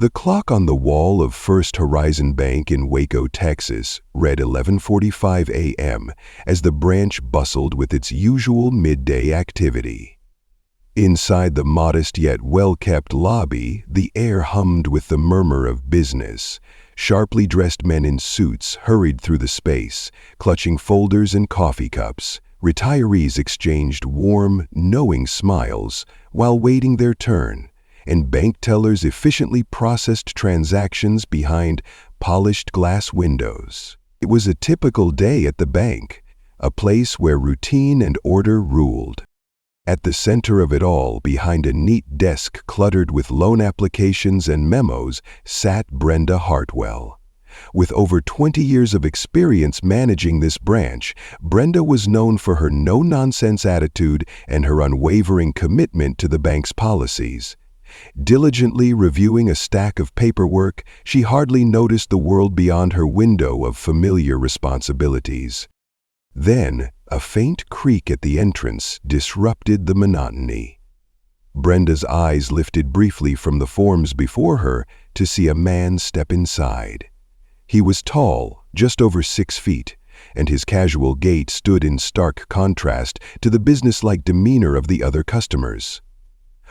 The clock on the wall of First Horizon Bank in Waco, Texas, read 11:45 a.m. as the branch bustled with its usual midday activity. Inside the modest yet well-kept lobby, the air hummed with the murmur of business. Sharply dressed men in suits hurried through the space, clutching folders and coffee cups. Retirees exchanged warm, knowing smiles while waiting their turn, and bank tellers efficiently processed transactions behind polished glass windows. It was a typical day at the bank, a place where routine and order ruled. At the center of it all, behind a neat desk cluttered with loan applications and memos, sat Brenda Hartwell. With over 20 years of experience managing this branch, Brenda was known for her no-nonsense attitude and her unwavering commitment to the bank's policies. Diligently reviewing a stack of paperwork, she hardly noticed the world beyond her window of familiar responsibilities. Then, a faint creak at the entrance disrupted the monotony. Brenda's eyes lifted briefly from the forms before her to see a man step inside. He was tall, just over 6 feet, and his casual gait stood in stark contrast to the businesslike demeanor of the other customers.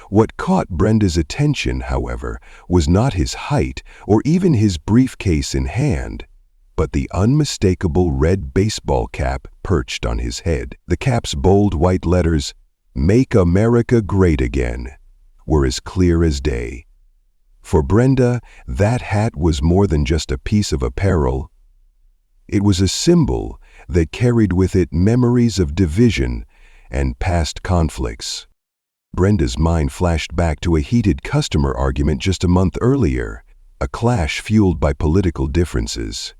What caught Brenda's attention, however, was not his height or even his briefcase in hand, but the unmistakable red baseball cap perched on his head. The cap's bold white letters, "Make America Great Again," were as clear as day. For Brenda, that hat was more than just a piece of apparel. It was a symbol that carried with it memories of division and past conflicts. Brenda's mind flashed back to a heated customer argument just a month earlier, a clash fueled by political differences.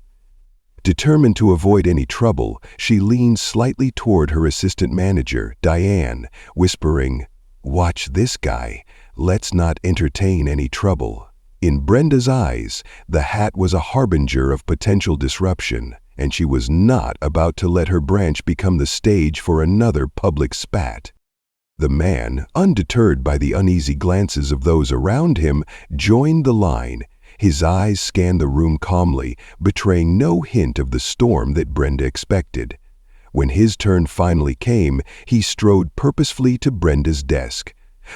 Determined to avoid any trouble, she leaned slightly toward her assistant manager, Diane, whispering, "Watch this guy. Let's not entertain any trouble." In Brenda's eyes, the hat was a harbinger of potential disruption, and she was not about to let her branch become the stage for another public spat. The man, undeterred by the uneasy glances of those around him, joined the line. His eyes scanned the room calmly, betraying no hint of the storm that Brenda expected. When his turn finally came, he strode purposefully to Brenda's desk.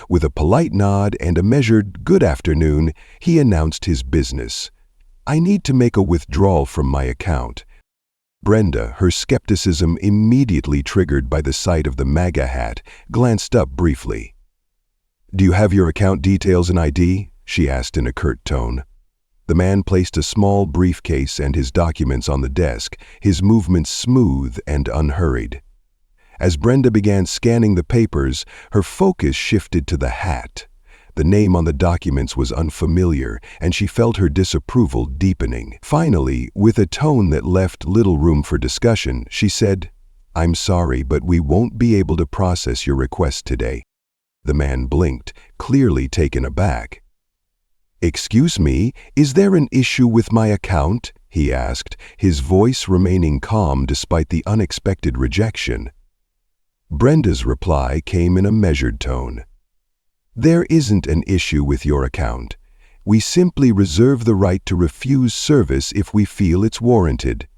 With a polite nod and a measured "good afternoon," he announced his business. "I need to make a withdrawal from my account." Brenda, her skepticism immediately triggered by the sight of the MAGA-Hat, glanced up briefly. "Do you have your account details and ID?" she asked in a curt tone. The man placed a small briefcase and his documents on the desk, his movements smooth and unhurried. As Brenda began scanning the papers, her focus shifted to the hat. The name on the documents was unfamiliar, and she felt her disapproval deepening. Finally, with a tone that left little room for discussion, she said, "I'm sorry, but we won't be able to process your request today." The man blinked, clearly taken aback. "Excuse me, is there an issue with my account?" he asked, his voice remaining calm despite the unexpected rejection. Brenda's reply came in a measured tone. "There isn't an issue with your account. We simply reserve the right to refuse service if we feel it's warranted."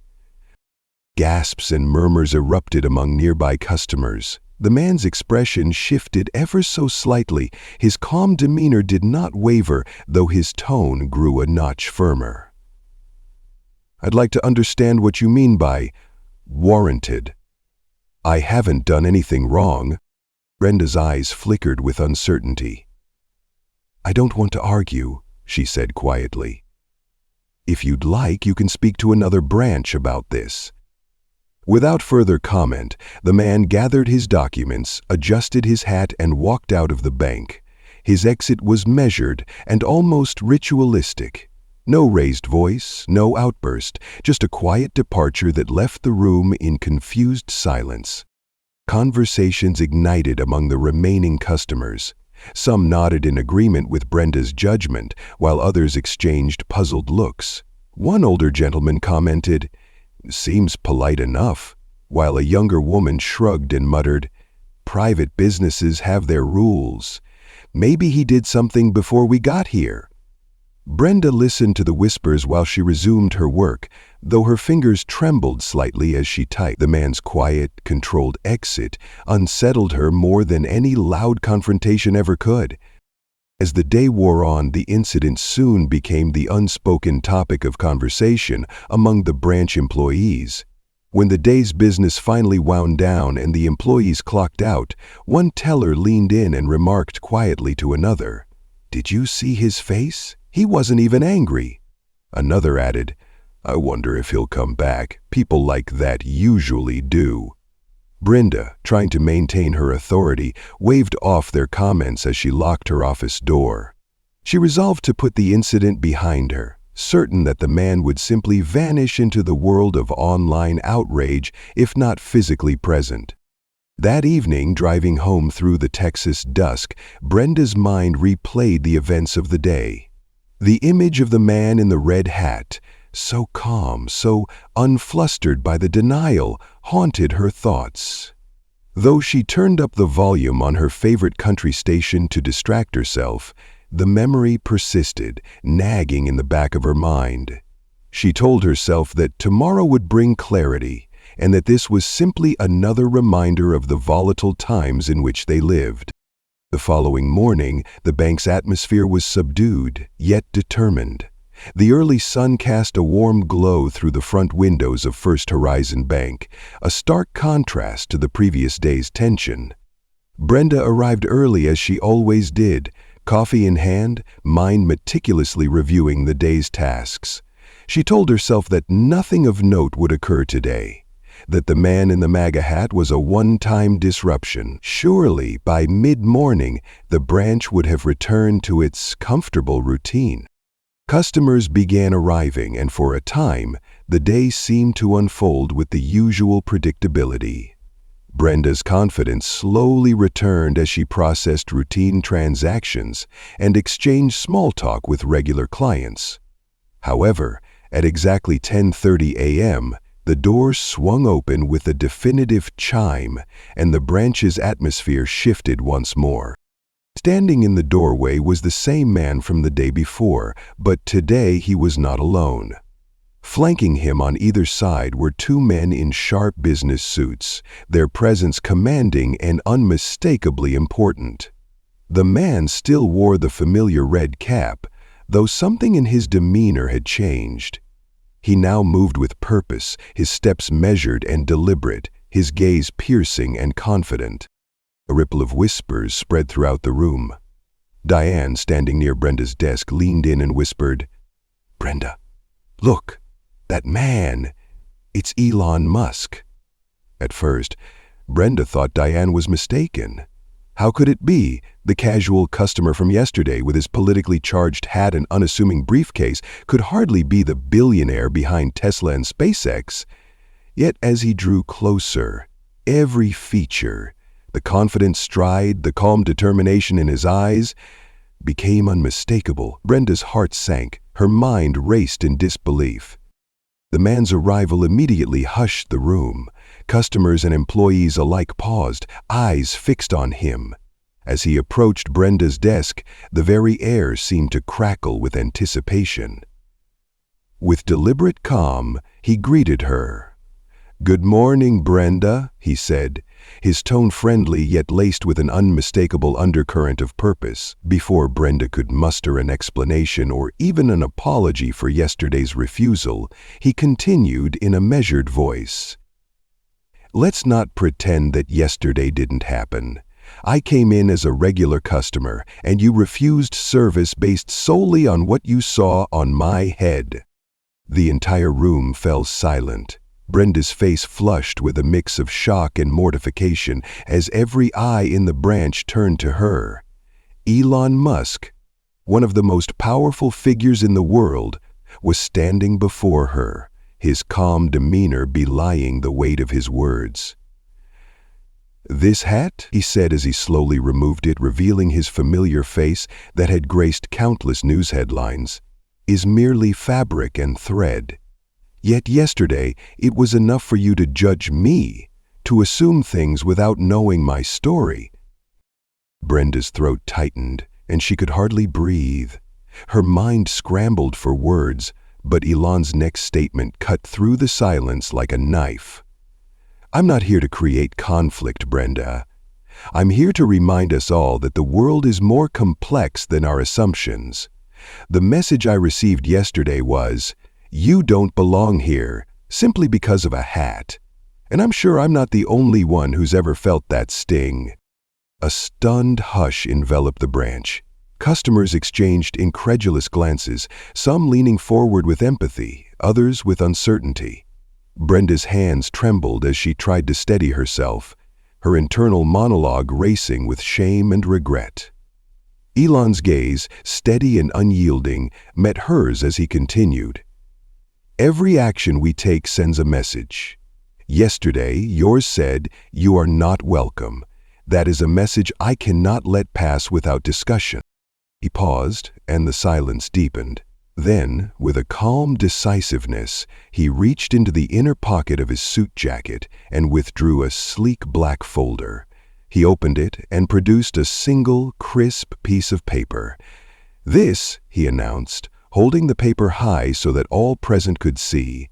Gasps and murmurs erupted among nearby customers. The man's expression shifted ever so slightly. His calm demeanor did not waver, though his tone grew a notch firmer. "I'd like to understand what you mean by warranted." "I haven't done anything wrong." Brenda's eyes flickered with uncertainty. "I don't want to argue," she said quietly. "If you'd like, you can speak to another branch about this." Without further comment, the man gathered his documents, adjusted his hat, and walked out of the bank. His exit was measured and almost ritualistic. No raised voice, no outburst, just a quiet departure that left the room in confused silence. Conversations ignited among the remaining customers. Some nodded in agreement with Brenda's judgment, while others exchanged puzzled looks. One older gentleman commented, "Seems polite enough," while a younger woman shrugged and muttered, "Private businesses have their rules. Maybe he did something before we got here." Brenda listened to the whispers while she resumed her work, though her fingers trembled slightly as she typed. The man's quiet, controlled exit unsettled her more than any loud confrontation ever could. As the day wore on, the incident soon became the unspoken topic of conversation among the branch employees. When the day's business finally wound down and the employees clocked out, one teller leaned in and remarked quietly to another, "Did you see his face? He wasn't even angry." Another added, "I wonder if he'll come back. People like that usually do." Brenda, trying to maintain her authority, waved off their comments as she locked her office door. She resolved to put the incident behind her, certain that the man would simply vanish into the world of online outrage if not physically present. That evening, driving home through the Texas dusk, Brenda's mind replayed the events of the day. The image of the man in the red hat, so calm, so unflustered by the denial, haunted her thoughts. Though she turned up the volume on her favorite country station to distract herself, the memory persisted, nagging in the back of her mind. She told herself that tomorrow would bring clarity, and that this was simply another reminder of the volatile times in which they lived. The following morning, the bank's atmosphere was subdued, yet determined. The early sun cast a warm glow through the front windows of First Horizon Bank, a stark contrast to the previous day's tension. Brenda arrived early as she always did, coffee in hand, mind meticulously reviewing the day's tasks. She told herself that nothing of note would occur today, that the man in the MAGA-Hat was a one-time disruption. Surely, by mid-morning, the branch would have returned to its comfortable routine. Customers began arriving, and for a time, the day seemed to unfold with the usual predictability. Brenda's confidence slowly returned as she processed routine transactions and exchanged small talk with regular clients. However, at exactly 10:30 a.m., the doors swung open with a definitive chime, and the branch's atmosphere shifted once more. Standing in the doorway was the same man from the day before, but today he was not alone. Flanking him on either side were two men in sharp business suits, their presence commanding and unmistakably important. The man still wore the familiar red cap, though something in his demeanor had changed. He now moved with purpose, his steps measured and deliberate, his gaze piercing and confident. A ripple of whispers spread throughout the room. Diane, standing near Brenda's desk, leaned in and whispered, "Brenda, look, that man, it's Elon Musk." At first, Brenda thought Diane was mistaken. How could it be? The casual customer from yesterday with his politically charged hat and unassuming briefcase could hardly be the billionaire behind Tesla and SpaceX. Yet as he drew closer, every feature, the confident stride, the calm determination in his eyes, became unmistakable. Brenda's heart sank, her mind raced in disbelief. The man's arrival immediately hushed the room. Customers and employees alike paused, eyes fixed on him. As he approached Brenda's desk, the very air seemed to crackle with anticipation. With deliberate calm, he greeted her. "Good morning, Brenda," he said, his tone friendly yet laced with an unmistakable undercurrent of purpose. Before Brenda could muster an explanation or even an apology for yesterday's refusal, he continued in a measured voice. "Let's not pretend that yesterday didn't happen. I came in as a regular customer, and you refused service based solely on what you saw on my head." The entire room fell silent. Brenda's face flushed with a mix of shock and mortification as every eye in the branch turned to her. Elon Musk, one of the most powerful figures in the world, was standing before her, his calm demeanor belying the weight of his words. "This hat," he said as he slowly removed it, revealing his familiar face that had graced countless news headlines, "is merely fabric and thread. Yet yesterday it was enough for you to judge me, to assume things without knowing my story." Brenda's throat tightened, and she could hardly breathe. Her mind scrambled for words, but Elon's next statement cut through the silence like a knife. "I'm not here to create conflict, Brenda. I'm here to remind us all that the world is more complex than our assumptions. The message I received yesterday was, you don't belong here simply because of a hat. And I'm sure I'm not the only one who's ever felt that sting." A stunned hush enveloped the branch. Customers exchanged incredulous glances, some leaning forward with empathy, others with uncertainty. Brenda's hands trembled as she tried to steady herself, her internal monologue racing with shame and regret. Elon's gaze, steady and unyielding, met hers as he continued. "Every action we take sends a message. Yesterday, yours said, 'You are not welcome.' That is a message I cannot let pass without discussion." He paused, and the silence deepened. Then, with a calm decisiveness, he reached into the inner pocket of his suit jacket and withdrew a sleek black folder. He opened it and produced a single, crisp piece of paper. "This," he announced, holding the paper high so that all present could see,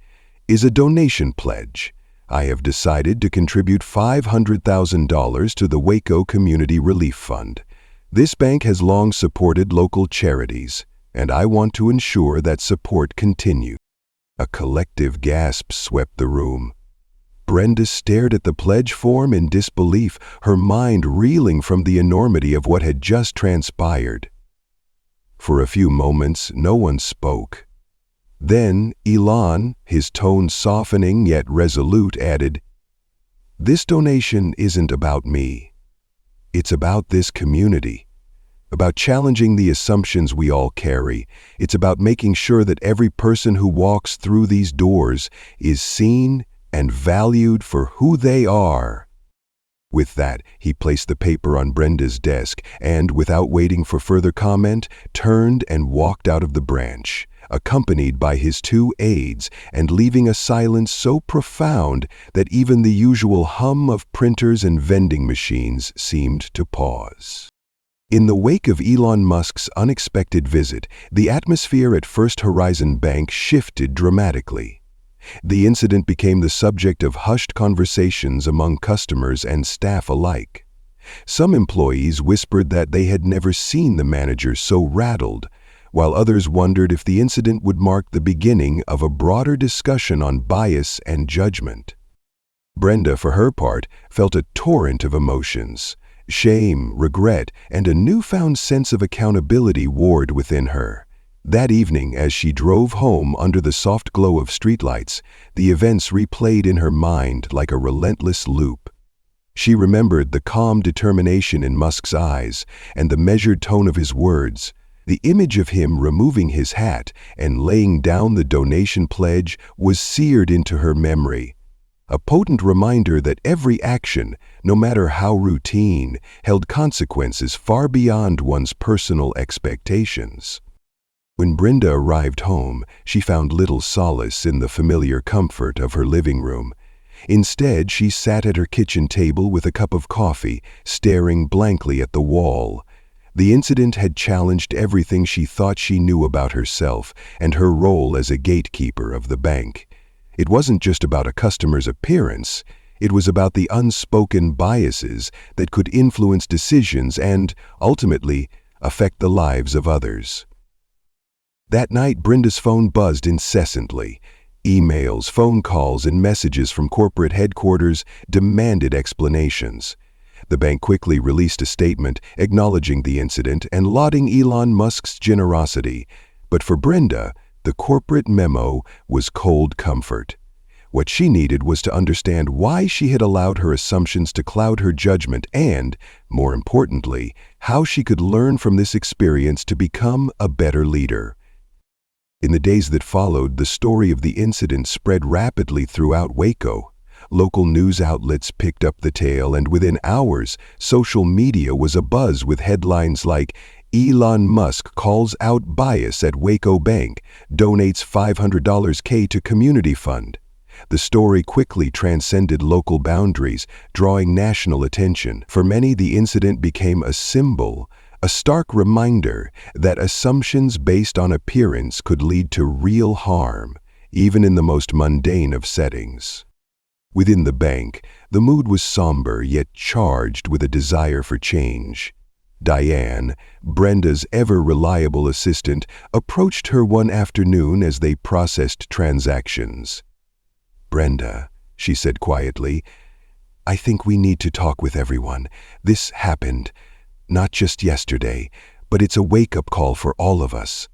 "is a donation pledge. I have decided to contribute $500,000 to the Waco Community Relief Fund. This bank has long supported local charities, and I want to ensure that support continues." A collective gasp swept the room. Brenda stared at the pledge form in disbelief, her mind reeling from the enormity of what had just transpired. For a few moments, no one spoke. Then Elon, his tone softening yet resolute, added, "This donation isn't about me. It's about this community. About challenging the assumptions we all carry. It's about making sure that every person who walks through these doors is seen and valued for who they are." With that, he placed the paper on Brenda's desk and, without waiting for further comment, turned and walked out of the branch, accompanied by his two aides, and leaving a silence so profound that even the usual hum of printers and vending machines seemed to pause. In the wake of Elon Musk's unexpected visit, the atmosphere at First Horizon Bank shifted dramatically. The incident became the subject of hushed conversations among customers and staff alike. Some employees whispered that they had never seen the manager so rattled, while others wondered if the incident would mark the beginning of a broader discussion on bias and judgment. Brenda, for her part, felt a torrent of emotions. Shame, regret, and a newfound sense of accountability warred within her. That evening, as she drove home under the soft glow of streetlights, the events replayed in her mind like a relentless loop. She remembered the calm determination in Musk's eyes and the measured tone of his words. The image of him removing his hat and laying down the donation pledge was seared into her memory, a potent reminder that every action, no matter how routine, held consequences far beyond one's personal expectations. When Brenda arrived home, she found little solace in the familiar comfort of her living room. Instead, she sat at her kitchen table with a cup of coffee, staring blankly at the wall. The incident had challenged everything she thought she knew about herself and her role as a gatekeeper of the bank. It wasn't just about a customer's appearance. It was about the unspoken biases that could influence decisions and, ultimately, affect the lives of others. That night, Brenda's phone buzzed incessantly. Emails, phone calls, and messages from corporate headquarters demanded explanations. The bank quickly released a statement acknowledging the incident and lauding Elon Musk's generosity. But for Brenda, the corporate memo was cold comfort. What she needed was to understand why she had allowed her assumptions to cloud her judgment and, more importantly, how she could learn from this experience to become a better leader. In the days that followed, the story of the incident spread rapidly throughout Waco. Local news outlets picked up the tale, and within hours, social media was abuzz with headlines like, "Elon Musk calls out bias at Waco Bank, donates $500K to community fund." The story quickly transcended local boundaries, drawing national attention. For many, the incident became a symbol, a stark reminder that assumptions based on appearance could lead to real harm, even in the most mundane of settings. Within the bank, the mood was somber yet charged with a desire for change. Diane, Brenda's ever-reliable assistant, approached her one afternoon as they processed transactions. "Brenda," she said quietly, "I think we need to talk with everyone. This happened, not just yesterday, but it's a wake-up call for all of us."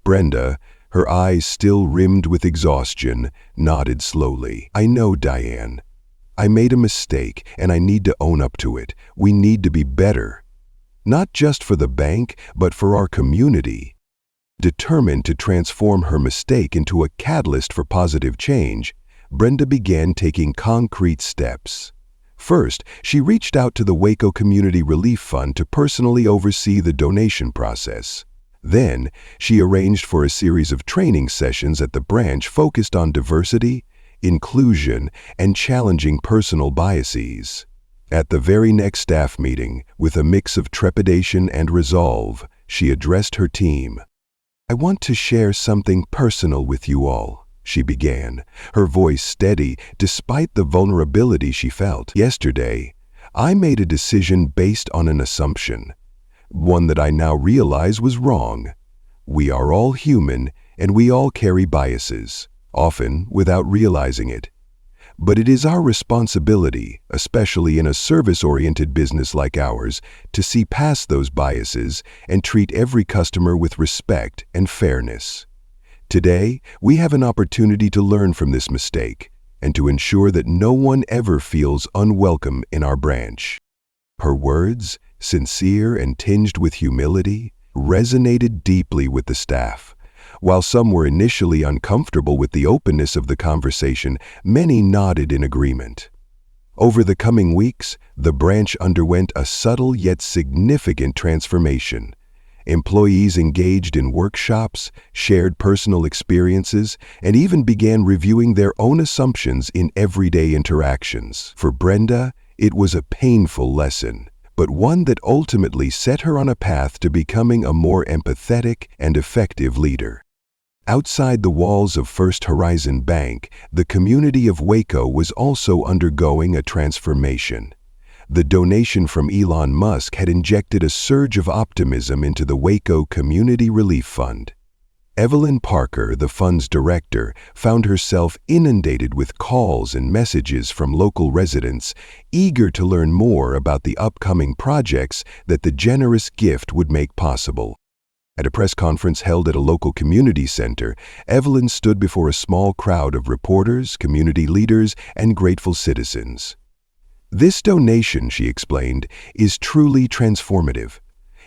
Brenda, her eyes still rimmed with exhaustion, nodded slowly. "I know, Diane. I made a mistake, and I need to own up to it. We need to be better. Not just for the bank, but for our community." Determined to transform her mistake into a catalyst for positive change, Brenda began taking concrete steps. First, she reached out to the Waco Community Relief Fund to personally oversee the donation process. Then, she arranged for a series of training sessions at the branch focused on diversity, inclusion, and challenging personal biases. At the very next staff meeting, with a mix of trepidation and resolve, she addressed her team. "I want to share something personal with you all," she began, her voice steady despite the vulnerability she felt. "Yesterday, I made a decision based on an assumption, one that I now realize was wrong. We are all human, and we all carry biases, often without realizing it. But it is our responsibility, especially in a service-oriented business like ours, to see past those biases and treat every customer with respect and fairness. Today, we have an opportunity to learn from this mistake and to ensure that no one ever feels unwelcome in our branch." Her words, sincere and tinged with humility, resonated deeply with the staff. While some were initially uncomfortable with the openness of the conversation, many nodded in agreement. Over the coming weeks, the branch underwent a subtle yet significant transformation. Employees engaged in workshops, shared personal experiences, and even began reviewing their own assumptions in everyday interactions. For Brenda, it was a painful lesson, but one that ultimately set her on a path to becoming a more empathetic and effective leader. Outside the walls of First Horizon Bank, the community of Waco was also undergoing a transformation. The donation from Elon Musk had injected a surge of optimism into the Waco Community Relief Fund. Evelyn Parker, the fund's director, found herself inundated with calls and messages from local residents, eager to learn more about the upcoming projects that the generous gift would make possible. At a press conference held at a local community center, Evelyn stood before a small crowd of reporters, community leaders, and grateful citizens. "This donation," she explained, "is truly transformative.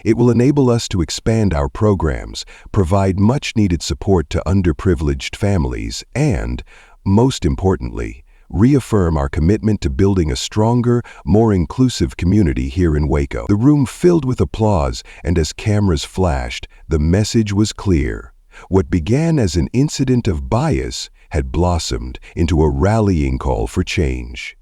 It will enable us to expand our programs, provide much-needed support to underprivileged families, and, most importantly, reaffirm our commitment to building a stronger, more inclusive community here in Waco." The room filled with applause, and as cameras flashed, the message was clear. What began as an incident of bias had blossomed into a rallying call for change.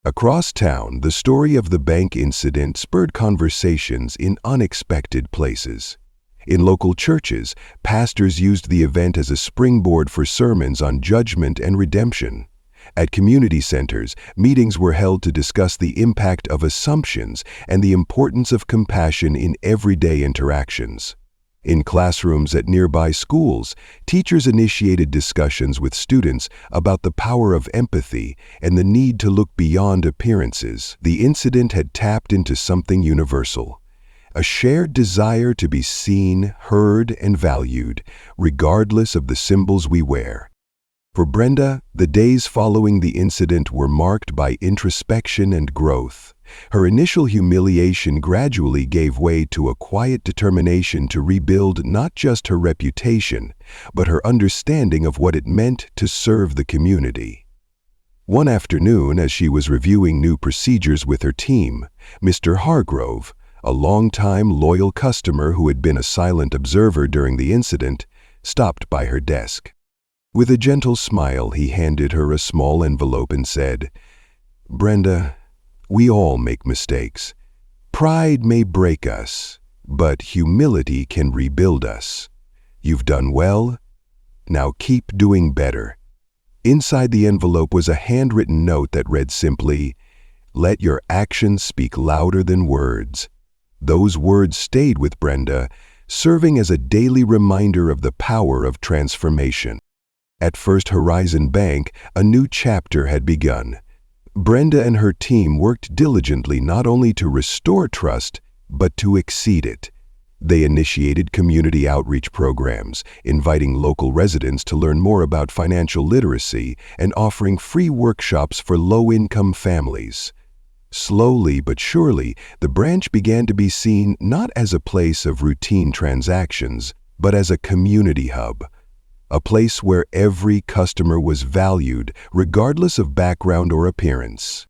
Across town, the story of the bank incident spurred conversations in unexpected places. In local churches, pastors used the event as a springboard for sermons on judgment and redemption. At community centers, meetings were held to discuss the impact of assumptions and the importance of compassion in everyday interactions. In classrooms at nearby schools, teachers initiated discussions with students about the power of empathy and the need to look beyond appearances. The incident had tapped into something universal, a shared desire to be seen, heard, and valued, regardless of the symbols we wear. For Brenda, the days following the incident were marked by introspection and growth. Her initial humiliation gradually gave way to a quiet determination to rebuild not just her reputation, but her understanding of what it meant to serve the community. One afternoon, as she was reviewing new procedures with her team, Mr. Hargrove, a longtime loyal customer who had been a silent observer during the incident, stopped by her desk. With a gentle smile, he handed her a small envelope and said, "Brenda, we all make mistakes. Pride may break us, but humility can rebuild us. You've done well, now keep doing better. Inside the envelope was a handwritten note that read simply, "Let your actions speak louder than words." Those words stayed with Brenda, serving as a daily reminder of the power of transformation. At First Horizon Bank, a new chapter had begun. Brenda and her team worked diligently not only to restore trust, but to exceed it. They initiated community outreach programs, inviting local residents to learn more about financial literacy and offering free workshops for low-income families. Slowly but surely, the branch began to be seen not as a place of routine transactions, but as a community hub. A place where every customer was valued, regardless of background or appearance.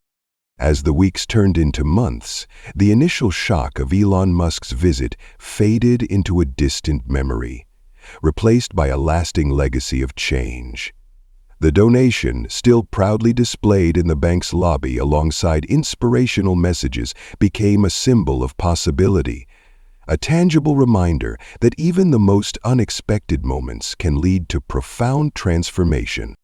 As the weeks turned into months, the initial shock of Elon Musk's visit faded into a distant memory, replaced by a lasting legacy of change. The donation, still proudly displayed in the bank's lobby alongside inspirational messages, became a symbol of possibility, a tangible reminder that even the most unexpected moments can lead to profound transformation.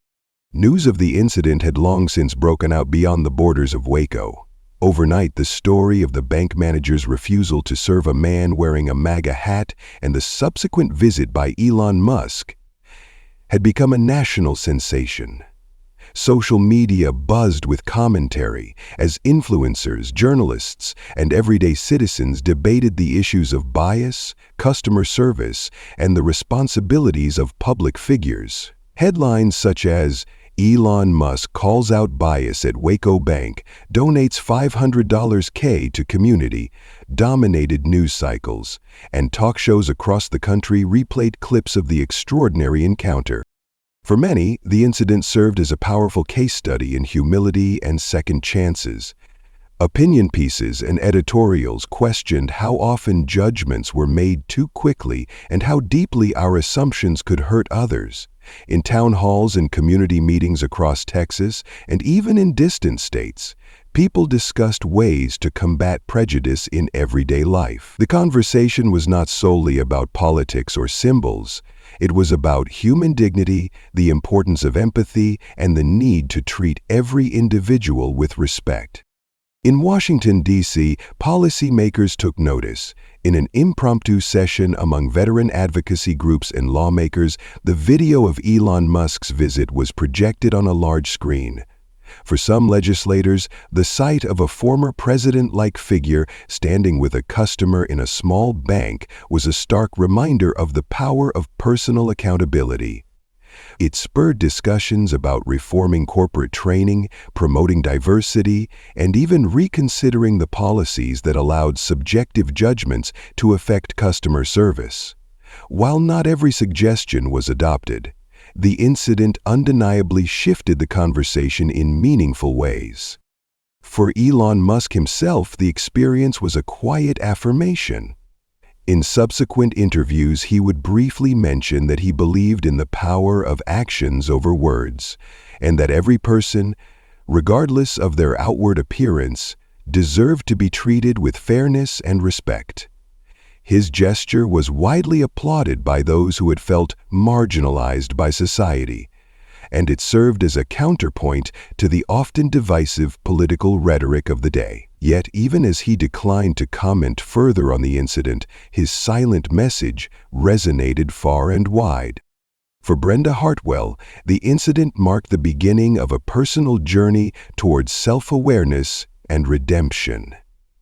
News of the incident had long since broken out beyond the borders of Waco. Overnight, the story of the bank manager's refusal to serve a man wearing a MAGA hat and the subsequent visit by Elon Musk had become a national sensation. Social media buzzed with commentary as influencers, journalists, and everyday citizens debated the issues of bias, customer service, and the responsibilities of public figures. Headlines such as, "Elon Musk calls out bias at Waco Bank, donates $500K to community," dominated news cycles, and talk shows across the country replayed clips of the extraordinary encounter. For many, the incident served as a powerful case study in humility and second chances. Opinion pieces and editorials questioned how often judgments were made too quickly and how deeply our assumptions could hurt others. In town halls and community meetings across Texas, and even in distant states, people discussed ways to combat prejudice in everyday life. The conversation was not solely about politics or symbols. It was about human dignity, the importance of empathy, and the need to treat every individual with respect. In Washington, D.C., policymakers took notice. In an impromptu session among veteran advocacy groups and lawmakers, the video of Elon Musk's visit was projected on a large screen. For some legislators, the sight of a former president-like figure standing with a customer in a small bank was a stark reminder of the power of personal accountability. It spurred discussions about reforming corporate training, promoting diversity, and even reconsidering the policies that allowed subjective judgments to affect customer service. While not every suggestion was adopted, the incident undeniably shifted the conversation in meaningful ways. For Elon Musk himself, the experience was a quiet affirmation. In subsequent interviews, he would briefly mention that he believed in the power of actions over words, and that every person, regardless of their outward appearance, deserved to be treated with fairness and respect. His gesture was widely applauded by those who had felt marginalized by society, and it served as a counterpoint to the often divisive political rhetoric of the day. Yet, even as he declined to comment further on the incident, his silent message resonated far and wide. For Brenda Hartwell, the incident marked the beginning of a personal journey towards self-awareness and redemption.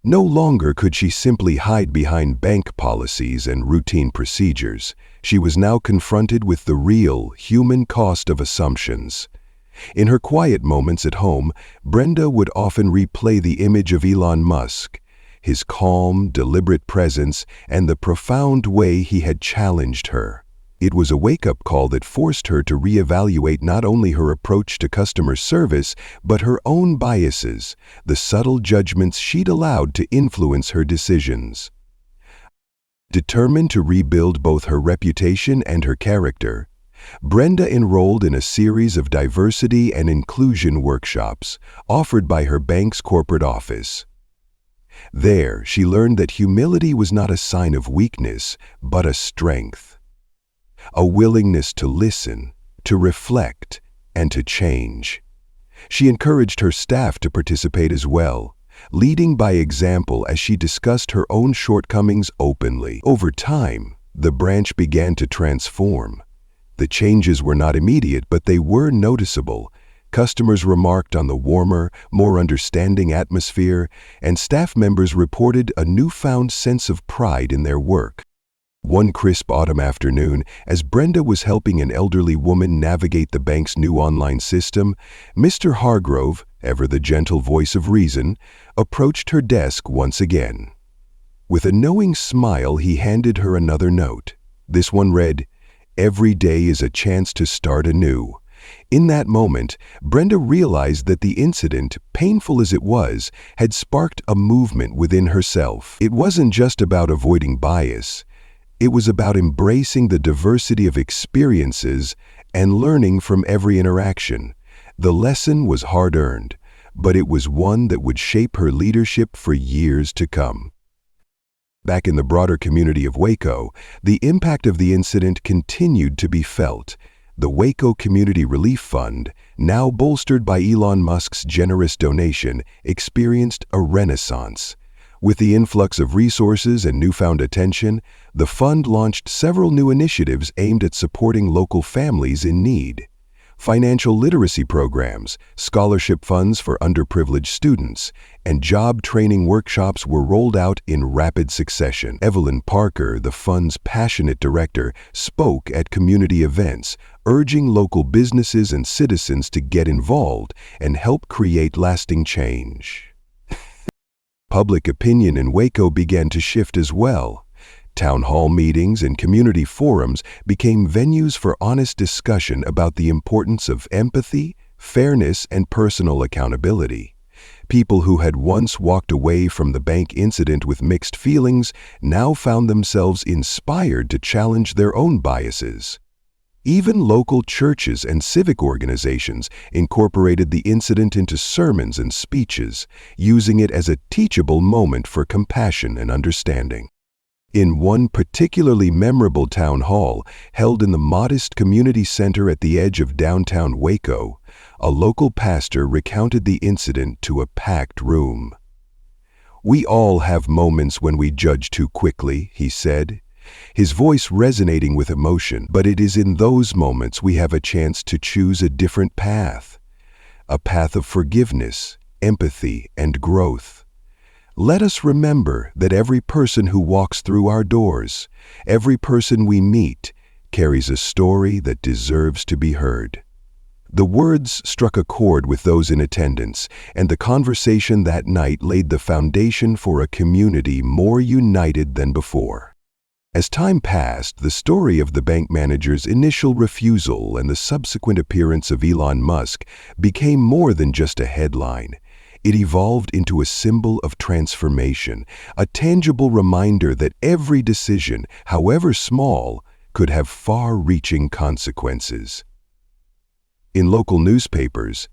No longer could she simply hide behind bank policies and routine procedures. She was now confronted with the real, human cost of assumptions. In her quiet moments at home, Brenda would often replay the image of Elon Musk, his calm, deliberate presence, and the profound way he had challenged her. It was a wake-up call that forced her to reevaluate not only her approach to customer service, but her own biases, the subtle judgments she'd allowed to influence her decisions. Determined to rebuild both her reputation and her character, Brenda enrolled in a series of diversity and inclusion workshops offered by her bank's corporate office. There, she learned that humility was not a sign of weakness, but a strength. A willingness to listen, to reflect, and to change. She encouraged her staff to participate as well, leading by example as she discussed her own shortcomings openly. Over time, the branch began to transform. The changes were not immediate, but they were noticeable. Customers remarked on the warmer, more understanding atmosphere, and staff members reported a newfound sense of pride in their work. One crisp autumn afternoon, as Brenda was helping an elderly woman navigate the bank's new online system, Mr. Hargrove, ever the gentle voice of reason, approached her desk once again. With a knowing smile, he handed her another note. This one read, "Every day is a chance to start anew." In that moment, Brenda realized that the incident, painful as it was, had sparked a movement within herself. It wasn't just about avoiding bias. It was about embracing the diversity of experiences and learning from every interaction. The lesson was hard-earned, but it was one that would shape her leadership for years to come. Back in the broader community of Waco, the impact of the incident continued to be felt. The Waco Community Relief Fund, now bolstered by Elon Musk's generous donation, experienced a renaissance. With the influx of resources and newfound attention, the fund launched several new initiatives aimed at supporting local families in need. Financial literacy programs, scholarship funds for underprivileged students, and job training workshops were rolled out in rapid succession. Evelyn Parker, the fund's passionate director, spoke at community events, urging local businesses and citizens to get involved and help create lasting change. Public opinion in Waco began to shift as well. Town hall meetings and community forums became venues for honest discussion about the importance of empathy, fairness, and personal accountability. People who had once walked away from the bank incident with mixed feelings now found themselves inspired to challenge their own biases. Even local churches and civic organizations incorporated the incident into sermons and speeches, using it as a teachable moment for compassion and understanding. In one particularly memorable town hall, held in the modest community center at the edge of downtown Waco, a local pastor recounted the incident to a packed room. "We all have moments when we judge too quickly," he said, his voice resonating with emotion, "but it is in those moments we have a chance to choose a different path, a path of forgiveness, empathy, and growth. Let us remember that every person who walks through our doors, every person we meet, carries a story that deserves to be heard." The words struck a chord with those in attendance, and the conversation that night laid the foundation for a community more united than before. As time passed, the story of the bank manager's initial refusal and the subsequent appearance of Elon Musk became more than just a headline. It evolved into a symbol of transformation, a tangible reminder that every decision, however small, could have far-reaching consequences. In local newspapers,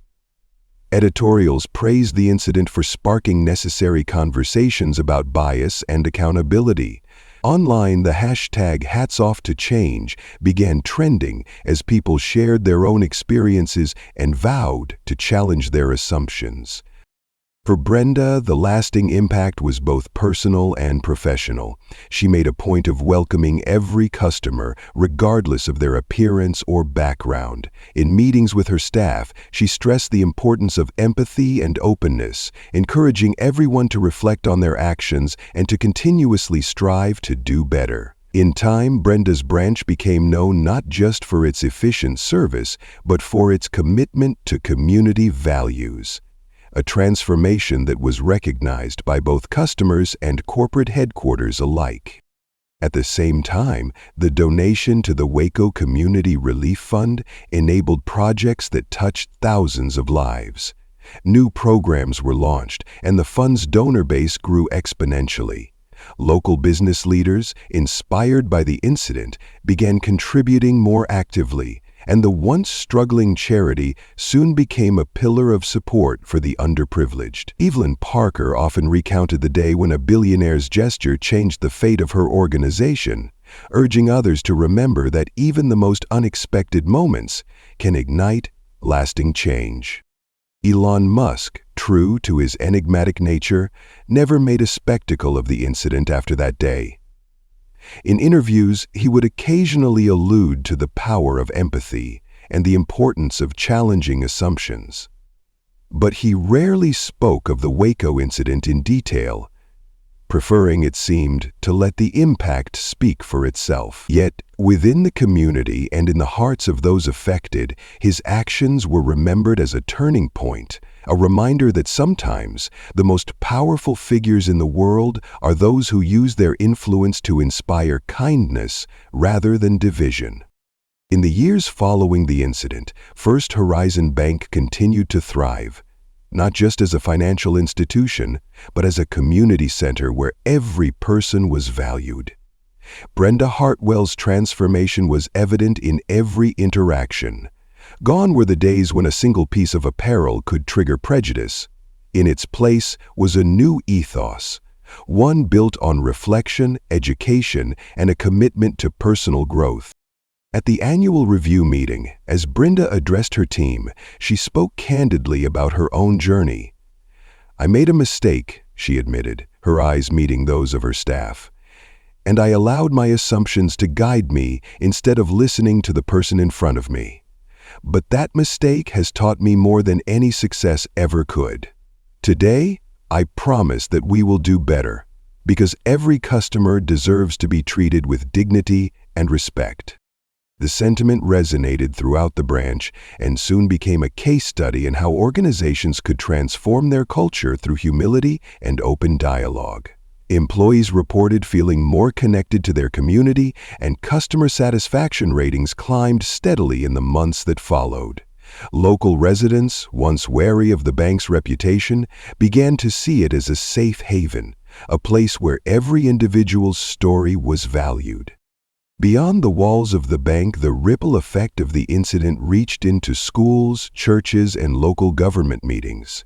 editorials praised the incident for sparking necessary conversations about bias and accountability. Online, the hashtag #HatsOffToChange began trending as people shared their own experiences and vowed to challenge their assumptions. For Brenda, the lasting impact was both personal and professional. She made a point of welcoming every customer, regardless of their appearance or background. In meetings with her staff, she stressed the importance of empathy and openness, encouraging everyone to reflect on their actions and to continuously strive to do better. In time, Brenda's branch became known not just for its efficient service, but for its commitment to community values. A transformation that was recognized by both customers and corporate headquarters alike. At the same time, the donation to the Waco Community Relief Fund enabled projects that touched thousands of lives. New programs were launched, and the fund's donor base grew exponentially. Local business leaders, inspired by the incident, began contributing more actively, and the once struggling charity soon became a pillar of support for the underprivileged. Evelyn Parker often recounted the day when a billionaire's gesture changed the fate of her organization, urging others to remember that even the most unexpected moments can ignite lasting change. Elon Musk, true to his enigmatic nature, never made a spectacle of the incident after that day. In interviews, he would occasionally allude to the power of empathy and the importance of challenging assumptions. But he rarely spoke of the Waco incident in detail, preferring, it seemed, to let the impact speak for itself. Yet, within the community and in the hearts of those affected, his actions were remembered as a turning point, a reminder that sometimes the most powerful figures in the world are those who use their influence to inspire kindness rather than division. In the years following the incident, First Horizon Bank continued to thrive, not just as a financial institution, but as a community center where every person was valued. Brenda Hartwell's transformation was evident in every interaction. Gone were the days when a single piece of apparel could trigger prejudice. In its place was a new ethos, one built on reflection, education, and a commitment to personal growth. At the annual review meeting, as Brenda addressed her team, she spoke candidly about her own journey. "I made a mistake," she admitted, her eyes meeting those of her staff. "And I allowed my assumptions to guide me instead of listening to the person in front of me. But that mistake has taught me more than any success ever could. Today, I promise that we will do better, because every customer deserves to be treated with dignity and respect." The sentiment resonated throughout the branch and soon became a case study in how organizations could transform their culture through humility and open dialogue. Employees reported feeling more connected to their community, and customer satisfaction ratings climbed steadily in the months that followed. Local residents, once wary of the bank's reputation, began to see it as a safe haven, a place where every individual's story was valued. Beyond the walls of the bank, the ripple effect of the incident reached into schools, churches, and local government meetings.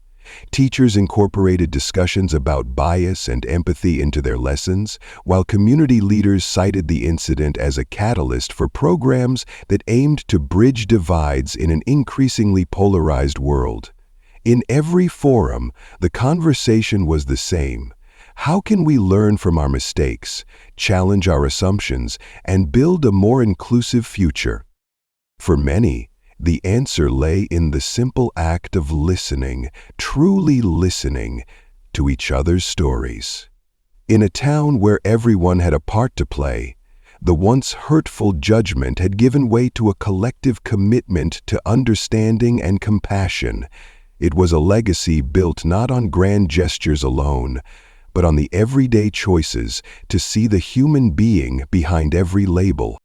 Teachers incorporated discussions about bias and empathy into their lessons, while community leaders cited the incident as a catalyst for programs that aimed to bridge divides in an increasingly polarized world. In every forum, the conversation was the same. How can we learn from our mistakes, challenge our assumptions, and build a more inclusive future? For many, the answer lay in the simple act of listening, truly listening, to each other's stories. In a town where everyone had a part to play, the once hurtful judgment had given way to a collective commitment to understanding and compassion. It was a legacy built not on grand gestures alone, but on the everyday choices to see the human being behind every label.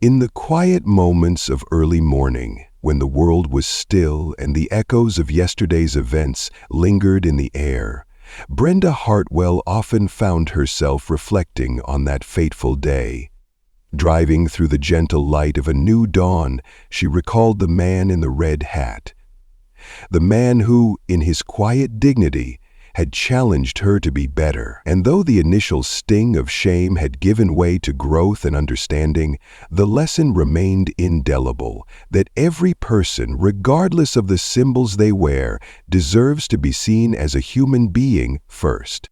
In the quiet moments of early morning, when the world was still and the echoes of yesterday's events lingered in the air, Brenda Hartwell often found herself reflecting on that fateful day. Driving through the gentle light of a new dawn, she recalled the man in the red hat. The man who, in his quiet dignity, had challenged her to be better. And though the initial sting of shame had given way to growth and understanding, the lesson remained indelible, that every person, regardless of the symbols they wear, deserves to be seen as a human being first.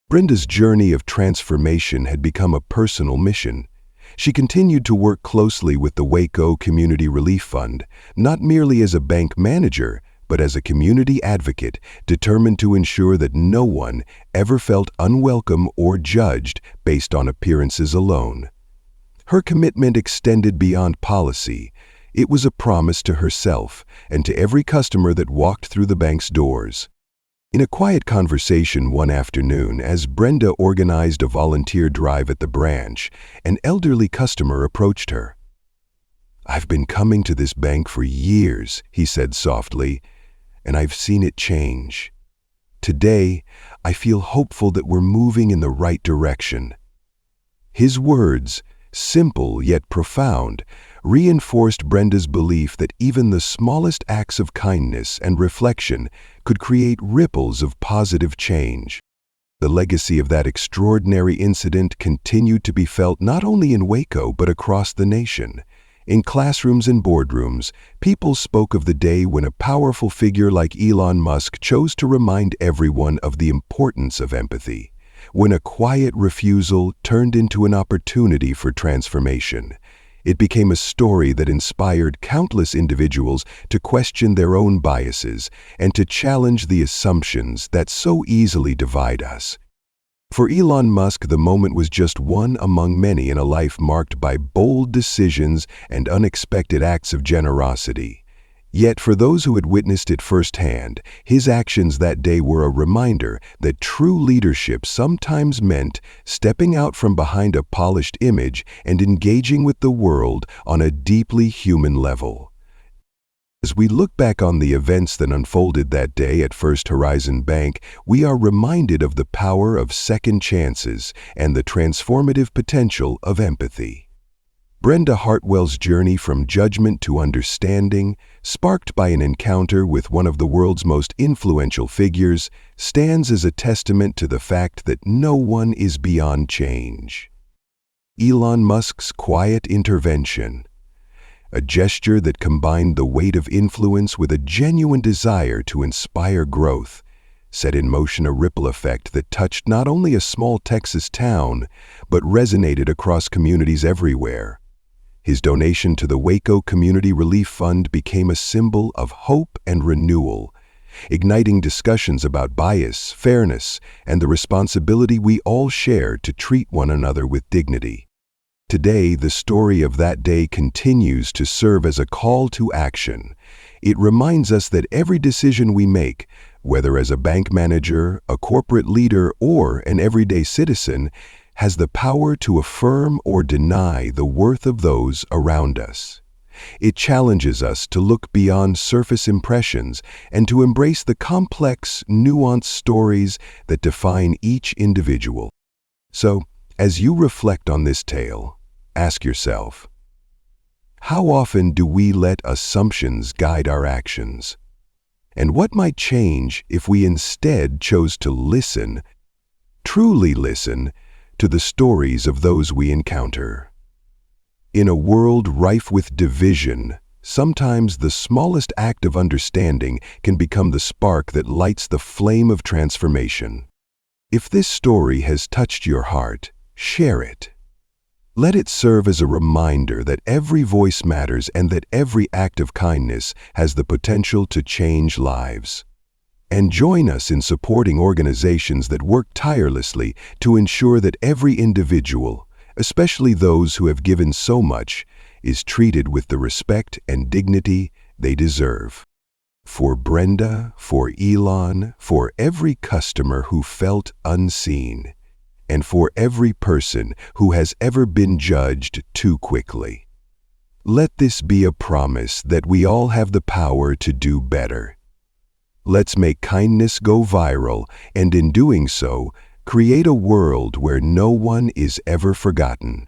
Brenda's journey of transformation had become a personal mission. She continued to work closely with the Waco Community Relief Fund, not merely as a bank manager, but as a community advocate determined to ensure that no one ever felt unwelcome or judged based on appearances alone. Her commitment extended beyond policy. It was a promise to herself and to every customer that walked through the bank's doors. In a quiet conversation one afternoon, as Brenda organized a volunteer drive at the branch, an elderly customer approached her. "I've been coming to this bank for years," he said softly, "and I've seen it change. Today, I feel hopeful that we're moving in the right direction." His words, simple yet profound, reinforced Brenda's belief that even the smallest acts of kindness and reflection could create ripples of positive change. The legacy of that extraordinary incident continued to be felt not only in Waco but across the nation. In classrooms and boardrooms, people spoke of the day when a powerful figure like Elon Musk chose to remind everyone of the importance of empathy, when a quiet refusal turned into an opportunity for transformation. It became a story that inspired countless individuals to question their own biases and to challenge the assumptions that so easily divide us. For Elon Musk, the moment was just one among many in a life marked by bold decisions and unexpected acts of generosity. Yet for those who had witnessed it firsthand, his actions that day were a reminder that true leadership sometimes meant stepping out from behind a polished image and engaging with the world on a deeply human level. As we look back on the events that unfolded that day at First Horizon Bank, we are reminded of the power of second chances and the transformative potential of empathy. Brenda Hartwell's journey from judgment to understanding, sparked by an encounter with one of the world's most influential figures, stands as a testament to the fact that no one is beyond change. Elon Musk's quiet intervention, a gesture that combined the weight of influence with a genuine desire to inspire growth, set in motion a ripple effect that touched not only a small Texas town, but resonated across communities everywhere. His donation to the Waco Community Relief Fund became a symbol of hope and renewal, igniting discussions about bias, fairness, and the responsibility we all share to treat one another with dignity. Today, the story of that day continues to serve as a call to action. It reminds us that every decision we make, whether as a bank manager, a corporate leader, or an everyday citizen, has the power to affirm or deny the worth of those around us. It challenges us to look beyond surface impressions and to embrace the complex, nuanced stories that define each individual. So, as you reflect on this tale, ask yourself, how often do we let assumptions guide our actions? And what might change if we instead chose to listen, truly listen, to the stories of those we encounter? In a world rife with division, sometimes the smallest act of understanding can become the spark that lights the flame of transformation. If this story has touched your heart, share it. Let it serve as a reminder that every voice matters and that every act of kindness has the potential to change lives. And join us in supporting organizations that work tirelessly to ensure that every individual, especially those who have given so much, is treated with the respect and dignity they deserve. For Brenda, for Elon, for every customer who felt unseen, and for every person who has ever been judged too quickly. Let this be a promise that we all have the power to do better. Let's make kindness go viral, and in doing so, create a world where no one is ever forgotten.